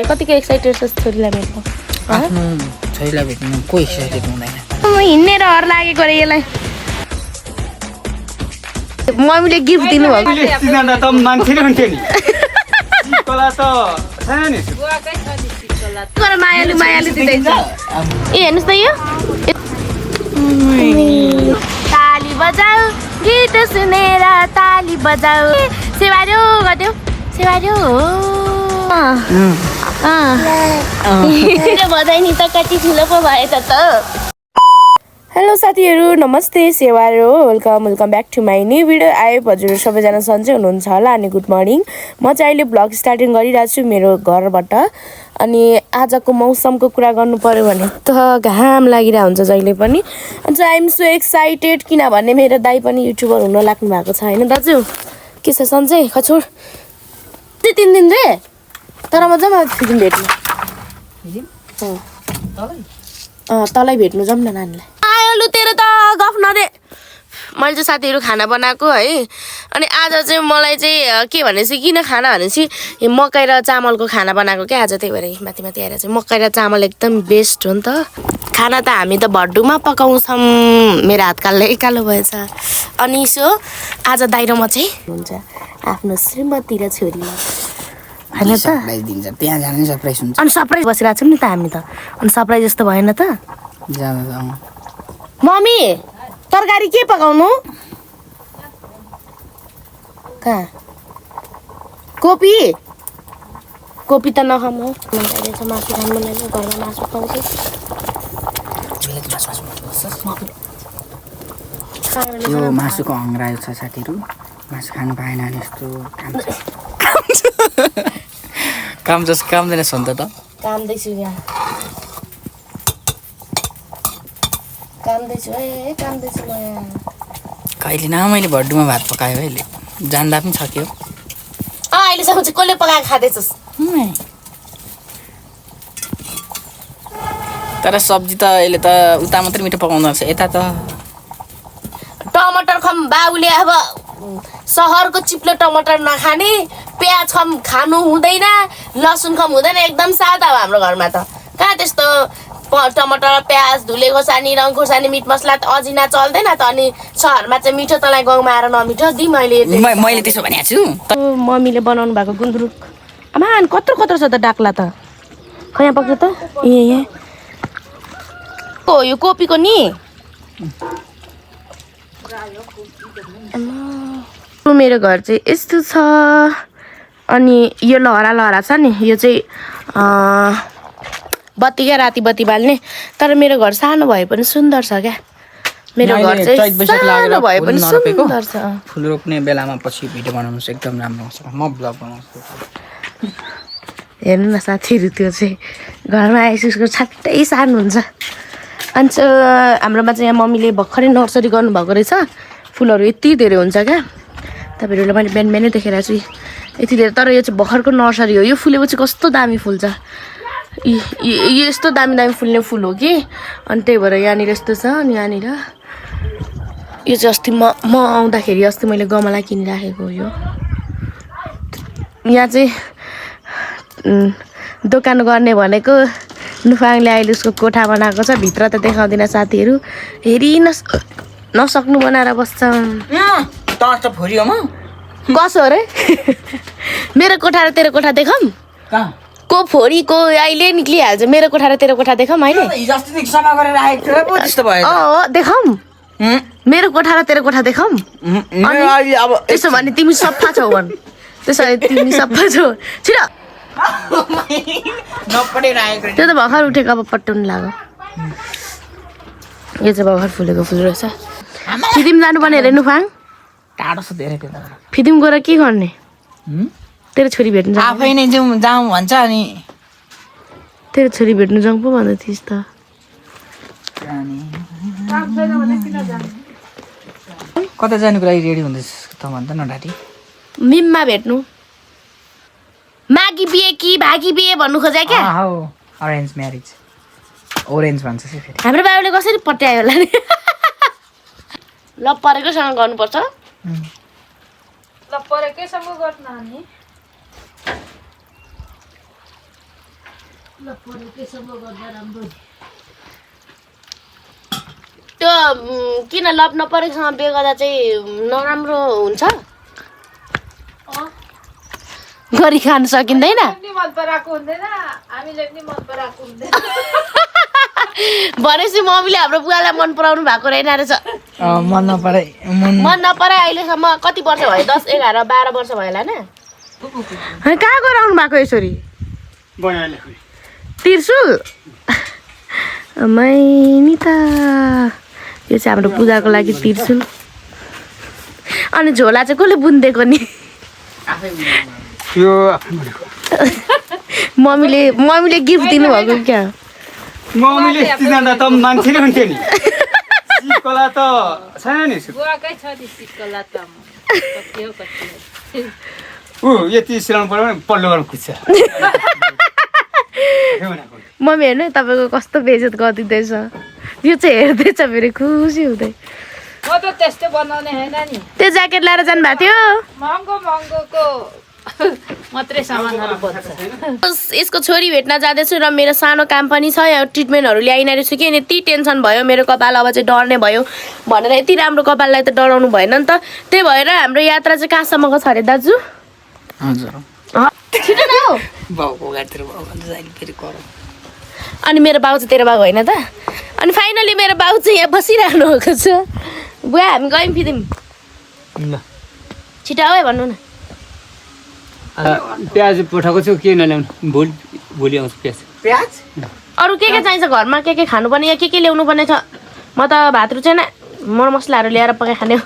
कतिको एक्साइटेड छ छोरीलाई भेट्नु? आफ्नो छोरीलाई भेट्नु को एक्साइटेड हुँदैन? म हिँडेर हर लागेको रे यसलाई। मम्मीले गिफ्ट दिनुभएको। त मान्छे नै हुन्थ्यो नि। सिक्कोला त छैन नि। मायालु मायालु दिँदैछ। ए हेर्नुहोस् त यो ताली बजाऊ गीत सुनेर ताली बजाऊ सेवार्यो गर्दियो सेवार्यो बजाइ नि त कति ठुलो पो भएछ त। हेलो साथीहरू नमस्ते सेवारो welcome back to my new video. आयो हजुर सबैजना सन्चै हुनुहुन्छ होला अनि गुड मर्निङ। म चाहिँ अहिले ब्लग स्टार्टिङ गरिरहेको छु मेरो घरबाट। अनि आजको मौसमको कुरा गर्नु पर्यो भने त घाम लागिरहेको हुन्छ जहिले पनि। अन्त आइ एम सो एक्साइटेड किनभने मेरो दाइ पनि युट्युबर हुन लाग्नु भएको छ होइन दाजु? के छ सन्चै खछोड? 3 दिन रे तर म जाउँ फिल्म भेट्नु। तलै भेट्नु जाउँ न नानीलाई। आयो तेरो त गफ नदे। मैले चाहिँ साथीहरू खाना बनाएको है। अनि आज चाहिँ मलाई चाहिँ के भनेपछि किन खाना भनेपछि मकै र चामलको खाना बनाएको क्या आज। त्यही भएर माथि माथि आएर चाहिँ मकै र चामल एकदम बेस्ट हो नि त। खाना त हामी त भड्डुमा पकाउँछौँ। मेरो हात कालो भएछ। अनि सो आज दाइ र म चाहिँ हुन्छ आफ्नो श्रीमती र छोरीलाई होइन त सरप्राइज दिन्छ। त्यहाँ जाने सरप्राइज हुन्छ। अनि सरप्राइज बसिरहेको छौँ नि त हामी त। अनि सरप्राइज जस्तो भएन त? मम्मी तरकारी के पकाउनु? कहाँ कोपी कोपी त नखाउँ मासु खानु मन लाग्यो। घरमा मासु पाउँछु। यो मासुको हङ्ग्रायो छ साथीहरू। मासु खानु पाएन भने यस्तो काम कामदैन सन्त त। कामदैछु यहाँ कामदैछु म यहाँ। कहिले न मैले भड्डुमा भात पकायो अहिले जान्दा पनि सक्यो। अहिलेसम्म चाहिँ कसले पकाएको खाँदैछस्? तर सब्जी त अहिले त उता मात्रै मिठो पकाउँदो रहेछ। यता त टमाटर खम बाउले अब सहरको चिप्लो टमाटर नखाने, प्याज खम खानु हुँदैन, लसुन खम हुँदैन। एकदम सादा हो हाम्रो घरमा त। कहाँ त्यस्तो टमाटर प्याज धुले खोर्सानी रङ खोर्सानी मिट मसला अजिना चल्दैन त। अनि सहरमा चाहिँ मिठो तँलाई गाउँमा आएर नमिठो दि मैले त्यसो भनेको छु। मम्मीले बनाउनु भएको गुन्द्रुक आमा कत्रो छ त डाक्ला त। खै यहाँ पक्रियो त। यहाँ हो यो कोपीको नि मेरो घर चाहिँ यस्तो छ। अनि यो लहरा छ नि यो चाहिँ बत्ती क्या राति बत्ती बाल्ने। तर मेरो घर सानो भए पनि सुन्दर छ क्या। मेरो घर चाहिँ सानो भए पनि सुन्दर छ। फुल रोप्ने बेलामा पछि भिडियो बनाउनुहोस् एकदम राम्रो हुन्छ। म ब्लग बनाउँछु। हेर्नु न साथीहरू त्यो चाहिँ घरमा आएपछि उसको छाट्टै सानो हुन्छ। अनि हाम्रोमा चाहिँ यहाँ मम्मीले भर्खरै नर्सरी गर्नुभएको रहेछ। फुलहरू यति धेरै हुन्छ क्या। तपाईँहरूलाई मैले बिहानै देखेर छु यति धेरै। तर यो चाहिँ भर्खरको नर्सरी हो। यो फुलेपछि कस्तो दामी फुल्छ। यो यस्तो दामी फुल्ने फुल हो कि। अनि त्यही भएर यहाँनिर यस्तो छ। अनि यहाँनिर यो चाहिँ अस्ति म आउँदाखेरि अस्ति मैले गमला किनिराखेको हो। यो यहाँ चाहिँ दोकान गर्ने भनेको नुफाङले अहिले उसको कोठा बनाएको छ। भित्र त देखाउँदिनँ साथीहरू। हेरि नसक्नु बनाएर बस्छ। कसो अरे मेरो कोठा र तेरो कोठा देखौँ? को फोरी को अहिले निक्लिहाल्छ। मेरो कोठा र तेरो कोठा देखौँ अहिले? देखाउँ मेरो कोठा र तेरो कोठा देखाउँ? त्यसो भने तिमी सफा छौ भन्। त्यसो भने तिमी सफा छौ छिटो। त्यो त भर्खर उठेको अब पट्टाउनु लाग्यो। यो चाहिँ भर्खर फुलेको फुल रहेछ। फिदिम जानुपर्ने अरे नुफाङ? टाढो छ धेरै त्यो। फिदिम गएर के गर्ने? तेरो छोरी भेट्नु आफै नै जाउँ भन्छ। अनि तेरो छोरी भेट्नु जाउँ पो भन्दै थिइस् त। कता जानुको लागि रेडी हुँदैछ त भन्छ न डाटी? मिममा भेट्नु। मागी बिहे कि भागी बिहे भन्नु खोजे क्या? Arrange marriage. ओरेन्ज भन्छ फेरि। हाम्रो बाबुले कसरी पट्यायो होला नि? ल परेकोसँग गर्नुपर्छ। ल परेकैसँग गर्नु नि। त्यो किन लभ नपरेकोसँग बिहे गर्दा चाहिँ नराम्रो हुन्छ गरी खान सकिँदैन भनेपछि मम्मीले हाम्रो बुवालाई मन पराउनु भएको रहेन रहेछ मन नपराइ मन नपराए अहिलेसम्म कति वर्ष भयो 10, 11, 12 वर्ष भयो होला होइन कहाँ गएर आउनु भएको यसरी त्रिशुल मैनी त यो चाहिँ हाम्रो पूजाको लागि त्रिशुल अनि झोला चाहिँ कसले बुनिदिएको नि यो आफै भनेको मम्मीले गिफ्ट दिनुभएको क्या मम्मीले यति जाँदा त मान्छे नै हुन्थ्यो नि सिक्कला त छैन नि ऊ यति सिलाउनु पर्यो भने पल्लो गर्न खुज्छ मम्मी हेर्नु है तपाईँको कस्तो बेइज्जत गरिदिँदैछ यो चाहिँ हेर्दैछ फेरि खुसी हुँदै म त त्यस्तो बनाउने होइन नि त्यो ज्याकेट लाएर जानुभएको थियो महँगोको मात्रै सामानहरू पर्छ यसको छोरी भेट्न जाँदैछु र मेरो सानो काम पनि छ यहाँ ट्रिटमेन्टहरू ल्याइन रहेछु कि अनि यति टेन्सन भयो मेरो कपाल अब चाहिँ डर्ने भयो भनेर यति राम्रो कपाललाई त डराउनु भएन नि त त्यही भएर हाम्रो यात्रा चाहिँ कहाँसम्मको छ अरे दाजु हजुर छिटो न हौ बाउको गाडीतिर बाउ भन्दा अहिले फेरि गरौँ अनि मेरो बाउ चाहिँ तेरो बाउ होइन त अनि फाइनली मेरो बाउ चाहिँ यहाँ बसिरहनु भएको छ बुवा हामी गयौँ फिदिम ल छिटो आऊ है भन्नु न प्याज पठाएको छु के नल्याउनु भोलि आउँछ प्याज अरू के चाहिन्छ घरमा के खानुपर्ने या के ल्याउनु पर्ने छ म त भातहरू छैन मरमसलाहरू ल्याएर पकाइ खाने हो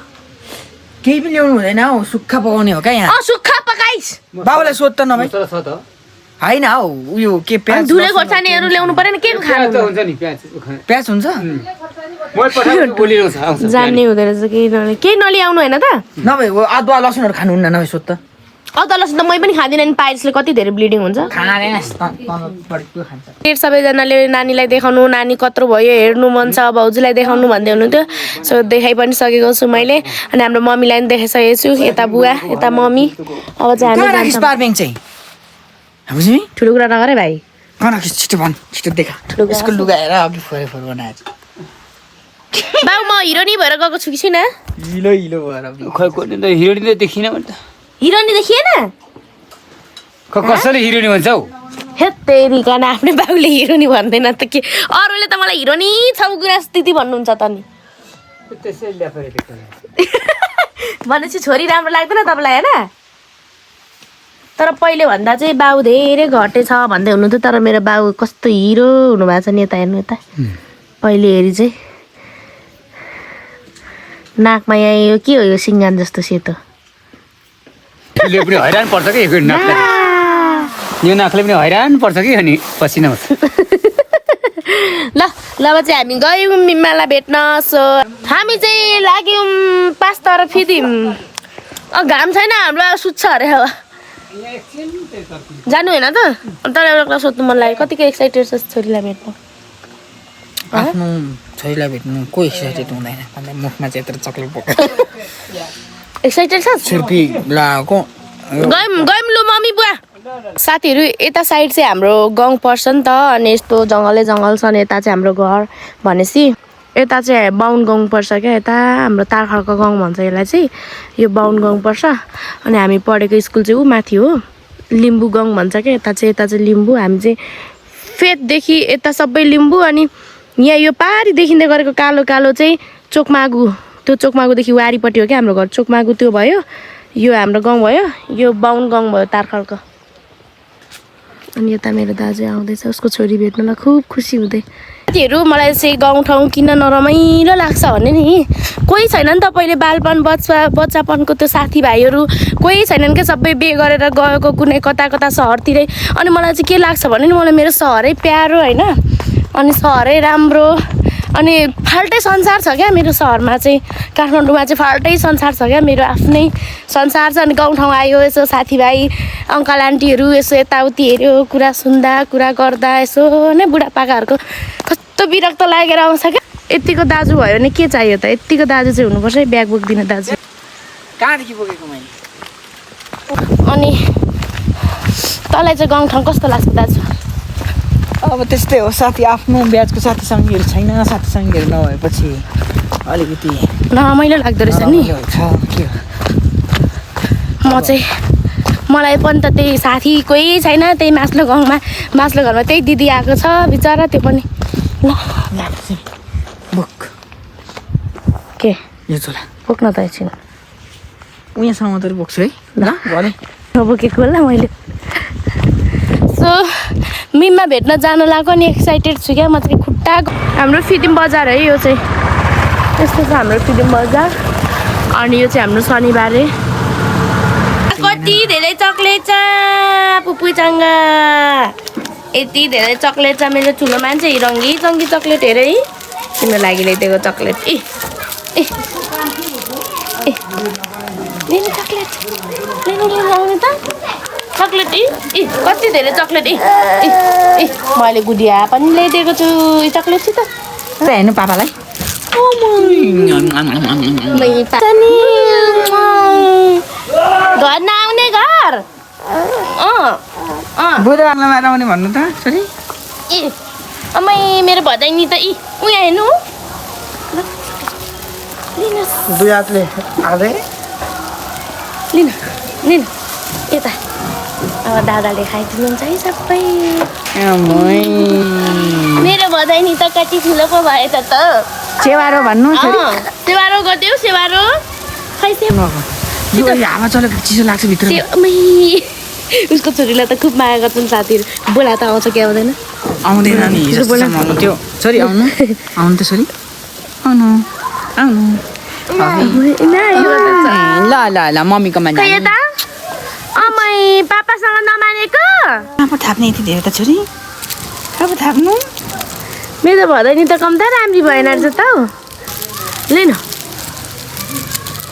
केही पनि ल्याउनु हुँदैन हौ सुक्खा पकाउने हो क्या यहाँ सुक्खा पकाइस् बाबुलाई सोध त नभए छ त होइन हौ उयो के प्याज धुले खोर्सानीहरू ल्याउनु परेन के खानु हुन्छ नि प्याज हुन्छ म पठाएको भोलि आउँछ जान्ने हुँदो रहेछ केही नल्याउनु होइन त नभए अदुवा लसुनहरू खानुहुन्न नभए सोध त अदुवा लसुन त मै पनि खाँदिनँ नि पाइल्सले कति धेरै ब्लिडिङ हुन्छ पेट सबैजनाले नानीलाई देखाउनु नानी कत्रो भयो हेर्नु मन छ भाउजूलाई देखाउनु भन्दै हुनुहुन्थ्यो सो देखाइ पनि सकेको छु मैले अनि हाम्रो मम्मीलाई पनि देखाइसकेको छु यता बुवा यता मम्मी अब चाहिँ हामी पावर चाहिँ बुझ्यौ ठुलो कुरा नगरे भाइ छिटो भन् छिटो देखा यसको लुगा हेर अघि फोहोर बनाएछ बाउ म हिरोनी भएर गएको छु कि छैन हिलो हिलो भएर खै कोनी त हिरोनी त देखिन भने त हिरोनी देखिएन कसैले हिरोनी भन्छ हौ हेत्तेरी कान आफ्नै बाउले हिरोनी भन्दैन त के अरूले त मलाई हिरोनी छौ गुनास्थिति भन्नुहुन्छ त नि त्यसै ल्याफरे भनेपछि छोरी राम्रो लाग्दैन तपाईँलाई होइन तर पहिले भन्दा चाहिँ बाउ धेरै घटे छ भन्दै हुनुहुन्थ्यो तर मेरो बाउ कस्तो हिरो हुनुभएको छ नि यता हेर्नु यता पहिले हेरी चाहिँ नाकमा यहाँ यो के हो यो सिङ्गान जस्तो सेतो यसले पनि हैरान पर्छ कि यो नाकले यो नाकले पनि हैरान पर्छ कि अनि पसिना ल ल अब चाहिँ हामी गयौँ मिम्मालाई भेट्न सो हामी चाहिँ लाग्यौँ 5 तर फिदिम घाम छैन हाम्रो सुत्छ अरे अब जानु होइन त तर एउटा कुरा सोध्नु मन लाग्यो कतिको एक्साइटेड छ छोरीलाई भेट्नु आफ्नो छोरीलाई भेट्नु को एक्साइटेड हुँदैन भन्दा मुखमा चाहिँ यत्रो चक्लेट बोकेर एक्साइटेड छ छुर्पी लगाएको गयौँ लु मम्मी बुवा साथीहरू यता साइड चाहिँ हाम्रो गाउँ पर्छ नि त अनि यस्तो जङ्गलै जङ्गल छ अनि यता चाहिँ हाम्रो घर भनेपछि यता चाहिँ बाहुन गाउँ पर्छ क्या यता हाम्रो तारखरको गाउँ भन्छ यसलाई चाहिँ यो बाहुन गाउँ पर्छ अनि हामी पढेको स्कुल चाहिँ ऊ माथि हो लिम्बू गाउँ भन्छ क्या यता चाहिँ लिम्बू हामी चाहिँ फेददेखि यता सबै लिम्बू अनि यहाँ यो पारी देखिँदै गरेको कालो कालो चाहिँ चोकमागु त्यो चोकमागुदेखि वारीपट्टि हो क्या हाम्रो घर चोकमागु त्यो भयो यो हाम्रो गाउँ भयो यो बाहुन गाउँ भयो तारखरको अनि यता मेरो दाजु आउँदैछ उसको छोरी भेट्नुलाई खुब खुसी हुँदै साथीहरू मलाई चाहिँ गाउँठाउँ किन नरमाइलो लाग्छ भने नि कोही छैन नि त पहिले बालपन बच्चापनको त्यो साथीभाइहरू कोही छैनन् क्या सबै बिहे गरेर गएको कुनै कता कता सहरतिरै अनि मलाई चाहिँ के लाग्छ भने नि मलाई मेरो सहरै प्यारो होइन अनि सहरै राम्रो अनि फाल्टै संसार छ क्या मेरो सहरमा चाहिँ काठमाडौँमा चाहिँ फाल्टै संसार छ क्या मेरो आफ्नै संसार छ अनि गाउँठाउँ आयो यसो साथीभाइ अङ्कल आन्टीहरू यसो यताउति हेऱ्यो कुरा सुन्दा कुरा गर्दा यसो नै बुढापाकाहरूको कस्तो विरक्त लागेर आउँछ क्या यतिको दाजु भयो भने के चाहियो त यतिको दाजु चाहिँ हुनुपर्छ है ब्याग बोक्दिनँ दाजु कहाँदेखि बोकेको मैले अनि तँलाई चाहिँ गाउँठाउँ कस्तो लाग्छ दाजु अब त्यस्तै हो साथी आफ्नो ब्याजको साथीसँगीहरू छैन साथीसँगीहरू नभएपछि अलिकति रमाइलो लाग्दो रहेछ नि रमाइलो हुन्छ के हो म चाहिँ मलाई पनि त त्यही साथी कोही छैन त्यही मास्लो घरमा त्यही दिदी आएको छ बिचरा त्यो पनि ल बुक के यो चोला बोक्न त एकछिन उहाँसम्म मात्रै बोक्छु है ल भने बोकेको होला मैले सो मिममा भेट्न जान लाग्यो नि एक्साइटेड छु क्या म चाहिँ खुट्टा हाम्रो फिदिम बजार है यो चाहिँ यस्तो छ हाम्रो फिदिम बजार अनि यो चाहिँ हाम्रो शनिबारे कति धेरै चक्लेट छ पुपुसँग यति धेरै चक्लेट छ मेरो ठुलो मान्छे रङ्गी चङ्गी चक्लेट हेर है तिम्रो लागि ल्याइदिएको चक्लेट ए ए ए लिनु चक्लेट लिनु आउने त चक्लेट ए कति धेरै चक्लेट ए मैले गुडिया पनि ल्याइदिएको छु चक्लेट चाहिँ त हेर्नु पापालाई घर नआउने घर बुधबारमा आउने भन्नु त छोरी ए अमै मेरो भदैनी त उहाँ हेर्नु लिनुहोस् दुई हातले हाल्दै लिनु यता अब दादाले खाइदिनुहुन्छ है सबै मेरो भदैनी त कति ठुलो पो भएछ त सेवारो भन्नु सेवारो गरिदेऊ सेवारो खै यो हावा चलेको चिसो लाग्छ भित्र उसको छोरीलाई त खुब माया गर्छन् साथीहरू बोला त आउँछ कि आउँदैन आउँदैन नि हिजोसम्म त्यो छोरी आउनु आउनु त छोरी आउनु आउनु ल ल ल मम्मीकोमा खै यता अमै पापासँग नमानेको अब थाप्ने यति धेरै त छोरी अब थाप्नु मेरो भदैनी त कम त राम्री भएन रहेछ त हौ लिनु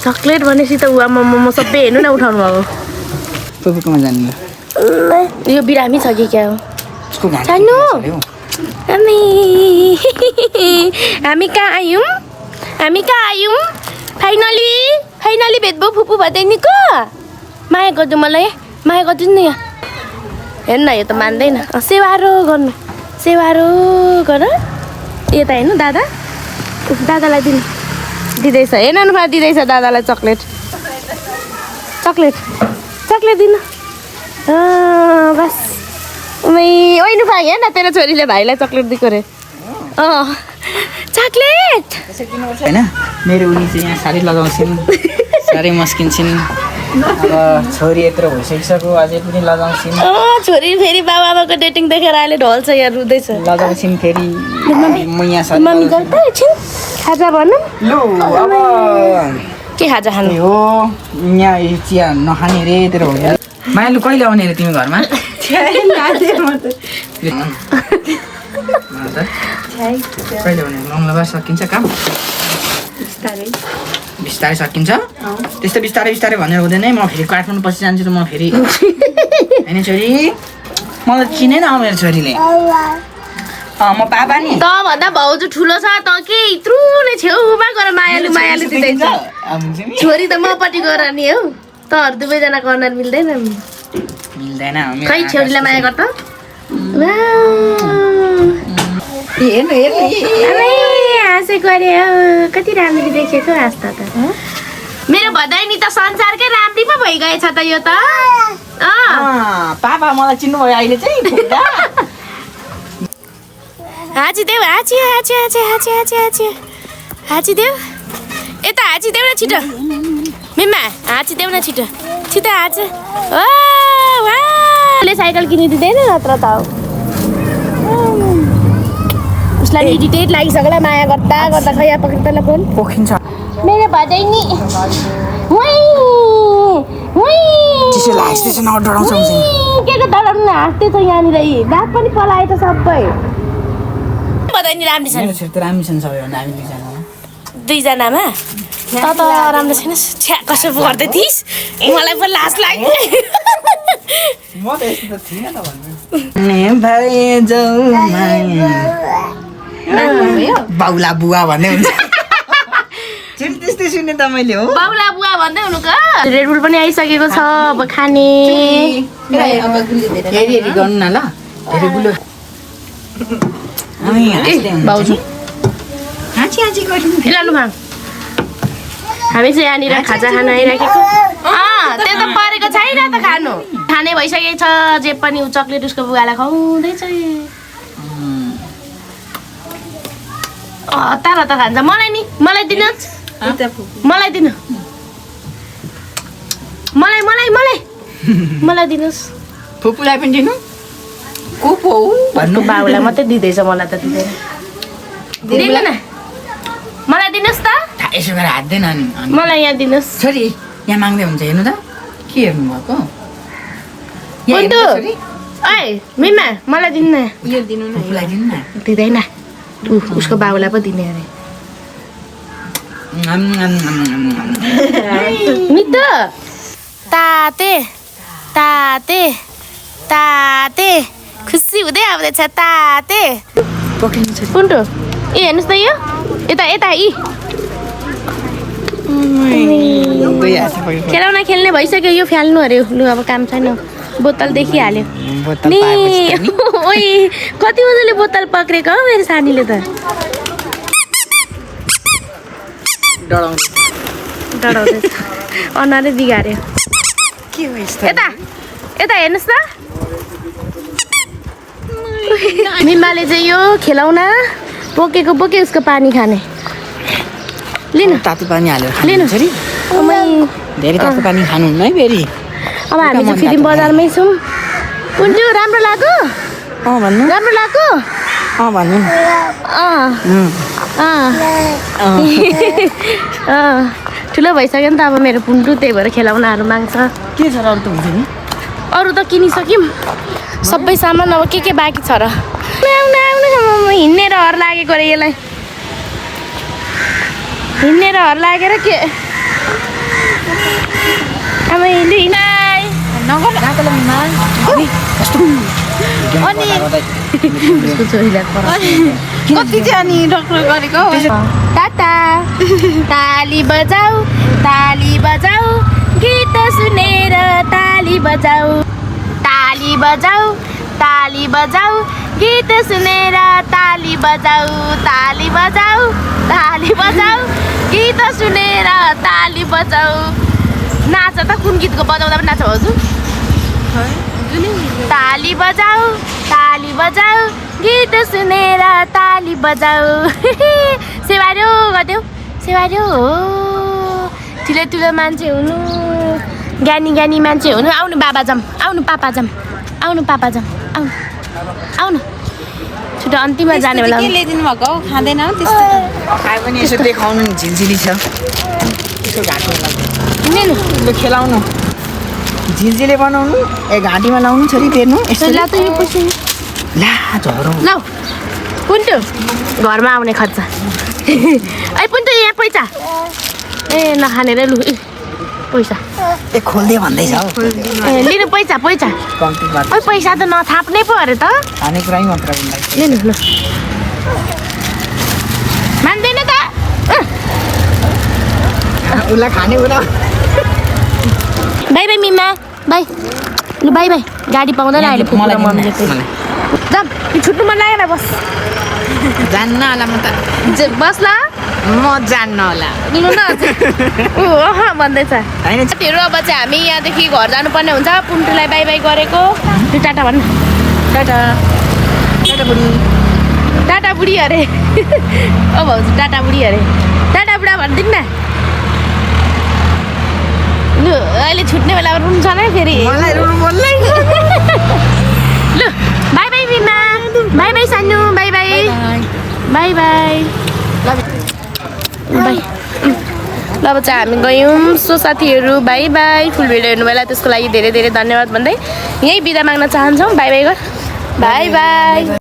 चक्लेट भनेपछि त म सबै हेर्नु न उठाउनु भएको पुपुकोमा जानु यो बिरामी छ कि क्या हो उसको जानु हामी कहाँ आयौँ फाइनली भेटभयो फुपू भदैनीको माया गर्छु मलाई माया गर्छु नि यहाँ हेर्नु न यो त मान्दैन सेवारो गर्नु सेवारो गर यता हेर्नु दादालाई दिँदैछ हेर्नु दिँदैछ दादालाई चक्लेट दिनु बस ओइनु पाएँ हेर्न तेरो छोरीले भाइलाई चक्लेट दिएको अरे चक्लेट होइन मेरो उनी चाहिँ यहाँ साडी लगाउँछिन् साह्रै मस्किन्छन् अब छोरी यत्रो भइसकिसक्यो अझै पनि लगाउँछिन् छोरी फेरि बाबाको डेटिङ देखेर अहिले ढल्छ यहाँ रुँदैछ लगाउँछिन् फेरि म यहाँ साडी मम्मी गर्छ एकछिन खाजा भनौँ लु अब के खाजा खानु हो यहाँ यो चिया नखाने रे तेरो हो मायालु कहिले आउने रे तिमी घरमा कहिले आउने मङ्गलबार सकिन्छ काम बिस्तारै सकिन्छ त्यस्तो बिस्तारै भनेर हुँदैन है म फेरि काठमाडौँ पछि जान्छु त म फेरि होइन छोरी मलाई चिनेन मेरो छोरीले म पापा नि त भन्दा भाउजू ठुलो छ त के यत्रु नै छेउमा गएर मायालु दिँदैछ छोरी त मपट्टि गएर नि हौ तहरू दुवैजना कर्नर मिल्दैन खै छोरीलाई माया गर त हाँसेको अरे कति राम्ररी देखेको आस्था त मेरो भदैनी त संसारकै राम्री पो भइगएछ त यो त पापा मलाई चिन्नु भयो अहिले चाहिँ हाँचिदेऊ हाँचिदेऊ यता हाँचिदेऊ न छिटो मिम्मा हाँचिदेऊ न छिटो हाँच उसले साइकल किनिदिँदैन नत्र त उसलाई इरिटेट लागिसक्यो माया गर्दा खै यहाँ पक्रिँदैन फोन पोखिन्छ मेरो भदैनी चिसो लाग्छ नडराउँछ के डराउनु हाँस्दै छ यहाँनिर दाँत पनि पलाए त सबै भदैनी राम्री छ राम्रो छन् सबैभन्दा हामी दुईजनामा त राम्रो छैन छ्या कसो गर्दै थिइस् मलाई पनि लाज लाग्यो म त यस्तो त थिइनँ त भन्नु बाउला बुवा भन्दै हुन्छ त्यस्तै सुने त मैले हो बाउला बुवा भन्दै हुनु का रेड बुल पनि आइसकेको छ अब खाने हेरी गर्नु न ल धेरै बुलो भाउजू हाँची हाँची गर्नु लानु भाउ हामी चाहिँ यहाँनिर खाजा खान आइराखेको त्यो त परेको छैन त खानु खाने भइसकेको छ जे पनि चक्लेट उसको बुवालाई खुवाउँदैछ तारा त खान्छ मलाई नि मलाई दिनुहोस् मलाई दिनु मलाई मलाई मलाई मलाई दिनुहोस् फुपूलाई पनि दिनु को पो भन्नु बाबुलाई मात्रै दिँदैछ मलाई त दिँदैन दिनु न मलाई दिनुहोस् त यसो गरेर हात्दैन नि मलाई यहाँ दिनुहोस् छोरी यहाँ माग्दै हुन्छ हेर्नु त के हेर्नु भएको कुन्टु ओइ मिमा मलाई दिनु न यो दिनु न फुपूलाई दिनु न दिँदैन उसको बाबुलाई पो दिने अरे मितो ताते ताते ताते खुसी हुँदै आउँदैछ ताते कुन्टु ए हेर्नुहोस् त यो यता यता यी खेलौना खेल्ने भइसक्यो यो फाल्नु अरे लु अब काम छैन बोतल देखिहाल्यो नि ओइ कति मजाले बोतल पक्रेको हो मेरो सानीले त डराउँदैछ अनुहारै बिगार्यो यता यता हेर्नुहोस् त मिमाले चाहिँ यो खेलौना बोकेको बोके उसको पानी खाने लिनु तातो पानी हालेर लिनु छोरी धेरै तातो पानी खानुहुन्न है फेरि अब हामी चाहिँ फेरि बजारमै छौँ कुन्टु राम्रो लाग्यो भन्नु राम्रो लाग्यो भन्नु ठुलो भइसक्यो नि त अब मेरो पुन्टु त्यही भएर खेलौनाहरू माग्छ के छ र अरू त हुन्छ नि अरू त किनिसक्यौँ सबै सामान अब के बाँकी छ र आउनु आउनु हिँडेर हर लागेको अरे यसलाई हिँडेर हर लागेर के अब कति चाहिँ अनि डक्टर गरेको टाटा ताली बजाऊ गीत सुनेर ताली बजाऊ गीत सुनेर ताली बजाऊ गीत सुनेर ताली बजाऊ नाच त कुन गीतको बजाउँदा पनि नाच भाउजू ताली बजाऊ गीत सुनेर ताली बजाऊ सेवार्यो गरिदेऊ सेवार्यो हो ठुलो मान्छे हुनु ज्ञानी मान्छे हुनु आउनु बाबा जाम आउनु पापा जाम आउनु छिटो अन्तिममा जाने बेला ल्याइदिनु भएको खाँदैन त्यस्तो खायो भने यसो देखाउनु नि झिलझिली छ यसो घाँटीमा लिनु लगाउनु खेलाउनु झिलझिले बनाउनु घाँटीमा लाउनु छोरी फेर्नु यसो ला त यो पैसा ला झरो ल पुन्टु घरमा आउने खर्च है पुन्टु यहाँ पैसा ए नखाने रे लु पैसा खोल्दे भन्दैछ हौ ए लिनु पैसा कम्ती बात ओइ पैसा त नथाप्नै पो अरे त खानेकुरै मात्र उसलाई लिनु ल मान्दैन त उसलाई खाने कुरा बाई बाई मिमा बाई लु बाई बाई गाडी पाउँदैन अहिले पुग्न मन जाम छुट्नु मन लागेन बस जान्न होला म त बस ल म जान्न होला लु न भन्दैछ होइन साथीहरू अब चाहिँ हामी यहाँदेखि घर जानुपर्ने हुन्छ पुन्टुलाई बाई बाई गरेको टाटा भन्नु टाटा बुढी टाटा बुढी अरे ओ भाउजू टाटा बुढी अरे टाटा बुढा भनिदिनु न लु अहिले छुट्ने बेलामा रुन्छ नै फेरि मलाई रुनु बोल्दै लु बाई बाई बिमा बाई बाई सानु by by by by by ल अब चाहिँ हामी गयौँ सो साथीहरू बाई बाई फुल भिडियो हेर्नुभयो त्यसको लागि धेरै धेरै धन्यवाद भन्दै यहीँ बिदा माग्न चाहन्छौँ बाई बाई गर बाई बाई